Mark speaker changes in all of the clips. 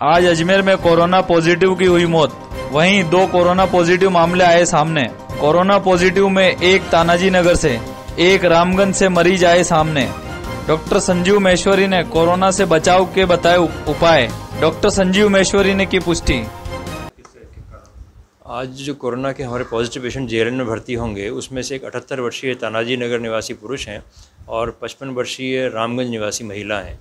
Speaker 1: आज अजमेर में corona positive की हुई मौत। वहीं 2 कोरोना पॉजिटिव मामले आए सामने। कोरोना पॉजिटिव में एक तानाजी नगर से, एक रामगंज से मरीज आए सामने। डॉक्टर संजीव महेश्वरी ने कोरोना से बचाव के बताए उपाय। डॉक्टर संजीव महेश्वरी ने की पुष्टि।
Speaker 2: आज जो कोरोना के हमारे पॉजिटिव पेशेंट जेएलएन में भर्ती होंगे उसमें से एक 78 वर्षीय तानाजी नगर निवासी पुरुष हैं और 55 वर्षीय रामगंज निवासी महिला हैं।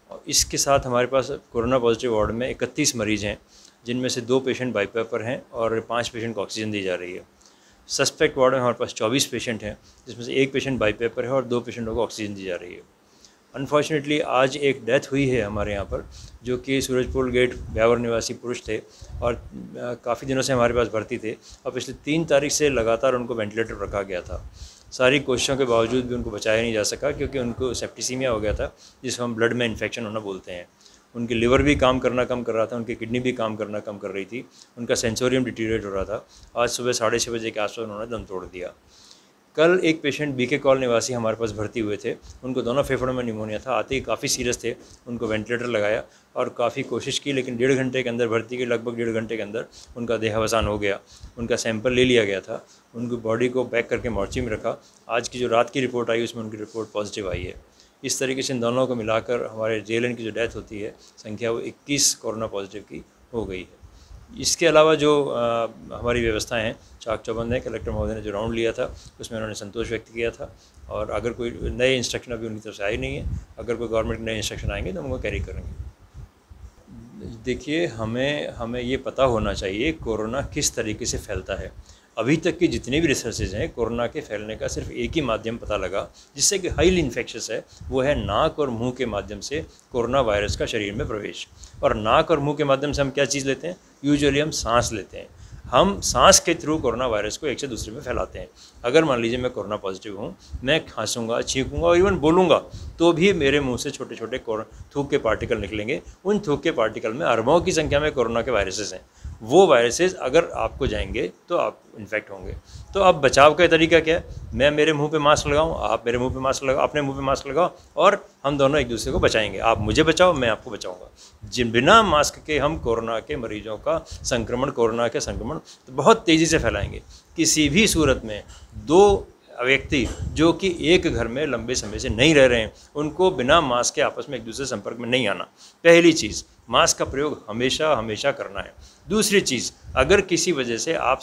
Speaker 2: और इसके साथ हमारे पास कोरोना पॉजिटिव वार्ड में 31 मरीज़ हैं, जिनमें से 2 पेशेंट बाईपैप पर हैं और 5 पेशेंट को ऑक्सीजन दी जा रही है। सस्पेक्ट वार्ड में हमारे पास 24 पेशेंट हैं, जिसमें से 1 पेशेंट बाईपैप पर है और 2 पेशेंटों को ऑक्सीजन दी जा रही है। अनफॉर्चुनेटली आज एक डेथ हुई है हमारे यहाँ पर, जो कि सूरजपुर गेट ब्यावर निवासी पुरुष थे और काफ़ी दिनों से हमारे पास भर्ती थे और पिछले 3 तारीख से लगातार उनको वेंटिलेटर पर रखा गया था। सारी कोशिशों के बावजूद भी उनको बचाया नहीं जा सका, क्योंकि उनको सेप्टिसीमिया हो गया था, जिसको हम ब्लड में इन्फेक्शन होना बोलते हैं। उनकी लिवर भी काम करना कम कर रहा था, उनकी किडनी भी काम करना कम कर रही थी, उनका सेंसोरियम डिटीरियरेट हो रहा था। आज सुबह 6:30 बजे के आसपास उन्होंने दम तोड़ दिया। कल एक पेशेंट बीके कॉल निवासी हमारे पास भर्ती हुए थे, उनको दोनों फेफड़ों में निमोनिया था, आते ही काफ़ी सीरियस थे, उनको वेंटिलेटर लगाया और काफ़ी कोशिश की, लेकिन 1.5 घंटे के अंदर, भर्ती के लगभग 1.5 घंटे के अंदर उनका देहावसान हो गया। उनका सैंपल ले लिया गया था, उनकी बॉडी को पैक करके मोर्ची में रखा। आज की जो रात की रिपोर्ट आई उसमें उनकी रिपोर्ट पॉजिटिव आई है। इस तरीके से इन दोनों को मिलाकर हमारे जेएलएन की जो डेथ होती है संख्या वो 21 कोरोना पॉजिटिव की हो गई है। इसके अलावा जो हमारी व्यवस्थाएं हैं चाक चौबंद है। कलेक्टर महोदय ने जो राउंड लिया था उसमें उन्होंने संतोष व्यक्त किया था और अगर कोई नए इंस्ट्रक्शन अभी उनकी तरफ से आए नहीं है, अगर कोई गवर्नमेंट नए इंस्ट्रक्शन आएंगे तो हम उनको कैरी करेंगे। देखिए, हमें ये पता होना चाहिए कोरोना किस तरीके से फैलता है। अभी तक की जितने भी रिसर्चेज हैं, कोरोना के फैलने का सिर्फ एक ही माध्यम पता लगा जिससे कि हाईली इन्फेक्शस है, वो है नाक और मुंह के माध्यम से कोरोना वायरस का शरीर में प्रवेश। और नाक और मुंह के माध्यम से हम क्या चीज़ लेते हैं? यूजुअली हम सांस लेते हैं। हम सांस के थ्रू कोरोना वायरस को एक से दूसरे में फैलाते हैं। अगर मान लीजिए मैं कोरोना पॉजिटिव हूँ, मैं खांसूंगा, छींकूंगा और इवन बोलूँगा तो भी मेरे मुंह से छोटे छोटे थूक के पार्टिकल निकलेंगे। उन थूक के पार्टिकल में अरबों की संख्या में कोरोना के वायरसेस हैं। वो वायरसेस अगर आपको जाएंगे तो आप इन्फेक्ट होंगे। तो अब बचाव का तरीका क्या है? मैं मेरे मुंह पे मास्क लगाऊं, आप मेरे मुंह पे मास्क लगाओ, अपने मुंह पे मास्क लगाओ और हम दोनों एक दूसरे को बचाएंगे। आप मुझे बचाओ, मैं आपको बचाऊंगा। जिन बिना मास्क के हम कोरोना के मरीजों का संक्रमण, कोरोना के संक्रमण तो बहुत तेज़ी से फैलाएंगे। किसी भी सूरत में 2 व्यक्ति जो कि एक घर में लंबे समय से नहीं रह रहे हैं, उनको बिना मास्क के आपस में एक दूसरे संपर्क में नहीं आना। पहली चीज़, मास्क का प्रयोग हमेशा हमेशा करना है। दूसरी चीज़, अगर किसी वजह से आप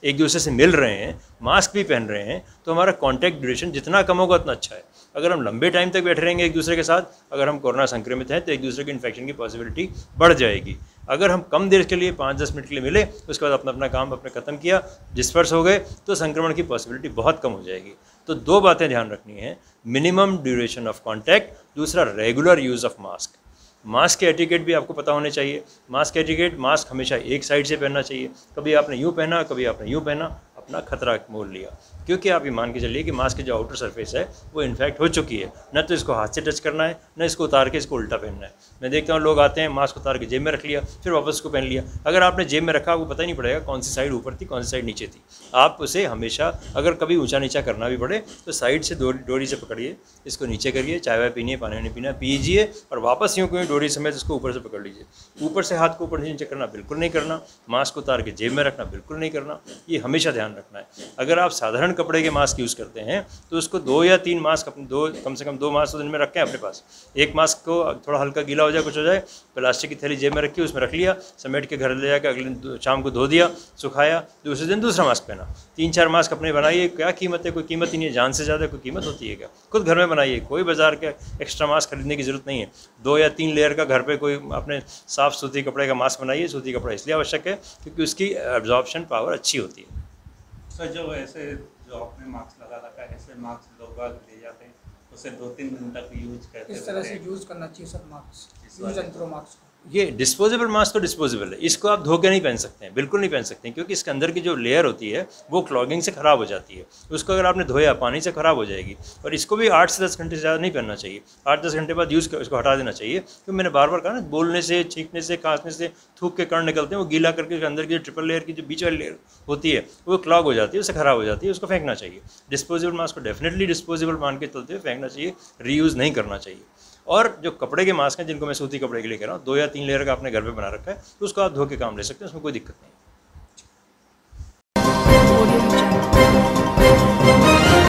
Speaker 2: एक दूसरे से मिल रहे हैं, मास्क भी पहन रहे हैं, तो हमारा कॉन्टैक्ट ड्यूरेशन जितना कम होगा उतना अच्छा है। अगर हम लंबे टाइम तक बैठे रहेंगे एक दूसरे के साथ, अगर हम कोरोना संक्रमित हैं, तो एक दूसरे के इन्फेक्शन की पॉसिबिलिटी बढ़ जाएगी। अगर हम कम देर के लिए 5-10 मिनट के लिए मिले, उसके बाद अपना काम अपने ख़त्म किया, डिस्पर्स हो गए, तो संक्रमण की पॉसिबिलिटी बहुत कम हो जाएगी। तो 2 बातें ध्यान रखनी है: मिनिमम ड्यूरेशन ऑफ कॉन्टैक्ट, दूसरा regular use of mask. Mask के एटिकेट भी आपको पता होने चाहिए। मास्क एटिकेट, मास्क हमेशा एक साइड से पहनना चाहिए। कभी आपने यूँ पहना, कभी आपने यूँ पहना, अपना खतरा मोल लिया। क्योंकि आप ये मान के चलिए कि मास्क की जो आउटर सरफेस है वो इन्फेक्ट हो चुकी है। न तो इसको हाथ से टच करना है, न इसको उतार के इसको उल्टा पहनना है। मैं देखता हूँ लोग आते हैं, मास्क उतार के जेब में रख लिया, फिर वापस उसको पहन लिया। अगर आपने जेब में रखा, आपको पता ही नहीं पड़ेगा कौन सी साइड ऊपर थी, कौन सी साइड नीचे थी। आप उसे हमेशा, अगर कभी ऊंचा नीचा करना भी पड़े, तो साइड से डोरी से पकड़िए, इसको नीचे करिए, चाय वाय पीनी है, पानी वानी पीना पीजिए और वापस यूँ कोई डोरी समेत इसको ऊपर से पकड़ लीजिए। ऊपर से हाथ को ऊपर से नीचे करना बिल्कुल नहीं करना। मास्क उतार के जेब में रखना बिल्कुल नहीं करना। ये हमेशा ध्यान रखना है। अगर आप साधारण कपड़े के मास्क यूज़ करते हैं तो उसको 2 या 3 मास्क अपने कम से कम 2 मास्क तो दिन में रखें अपने पास। एक मास्क को थोड़ा हल्का गीला हो जाए, कुछ हो जाए, प्लास्टिक की थैली जेब में रखी, उसमें रख लिया, समेट के घर ले जाकर अगले शाम को धो दिया, सुखाया, दूसरे दिन दूसरा मास्क पहना। 3-4 मास्क अपने बनाइए। क्या कीमत है? कोई कीमत ही नहीं है। जान से ज़्यादा कोई कीमत होती है क्या? खुद घर में बनाइए। कोई बाजार के एक्स्ट्रा मास्क खरीदने की ज़रूरत नहीं है। 2 या 3 लेयर का घर पर कोई अपने साफ़ सूती कपड़े का मास्क बनाइए। सूती कपड़ा इसलिए आवश्यक है क्योंकि उसकी एब्जॉर्प्शन पावर अच्छी होती है।
Speaker 3: सर, जो ऐसे जो आपने मास्क लगा रखा है, ऐसे मास्क लोग ले जाते हैं, उसे 2-3 दिन तक यूज करते हैं।
Speaker 4: इस तरह से यूज़ करना चाहिए sir mask, use and throw mask.
Speaker 2: ये डिस्पोजेबल मास्क तो डिस्पोजेबल है, इसको आप धो के नहीं पहन सकते हैं, बिल्कुल नहीं पहन सकते हैं, क्योंकि इसके अंदर की जो लेयर होती है वो क्लॉगिंग से ख़राब हो जाती है। उसको अगर आपने धोया, पानी से ख़राब हो जाएगी। और इसको भी 8 से 10 घंटे से ज़्यादा नहीं पहनना चाहिए। 8-10 घंटे बाद इसको हटा देना चाहिए। क्योंकि मैंने बार बार कहा ना, बोलने से, छींकने से, खांसने से थूक के कण निकलते हैं, वो गीला करके उसके अंदर की जो ट्रिपल लेयर की जो बीच वाली लेयर होती है वो क्लॉग हो जाती है, उससे ख़राब हो जाती है, उसको फेंकना चाहिए। डिस्पोजेबल मास्क को डेफिनेटली डिस्पोजेबल मान के चलते हुए फेंकना चाहिए, रीयूज़ नहीं करना चाहिए। और जो कपड़े के मास्क हैं, जिनको मैं सूती कपड़े के लिए कह रहा हूँ, 2 या 3 लेयर का आपने घर पे बना रखा है, तो उसको आप धो के काम ले सकते हैं, उसमें कोई दिक्कत नहीं।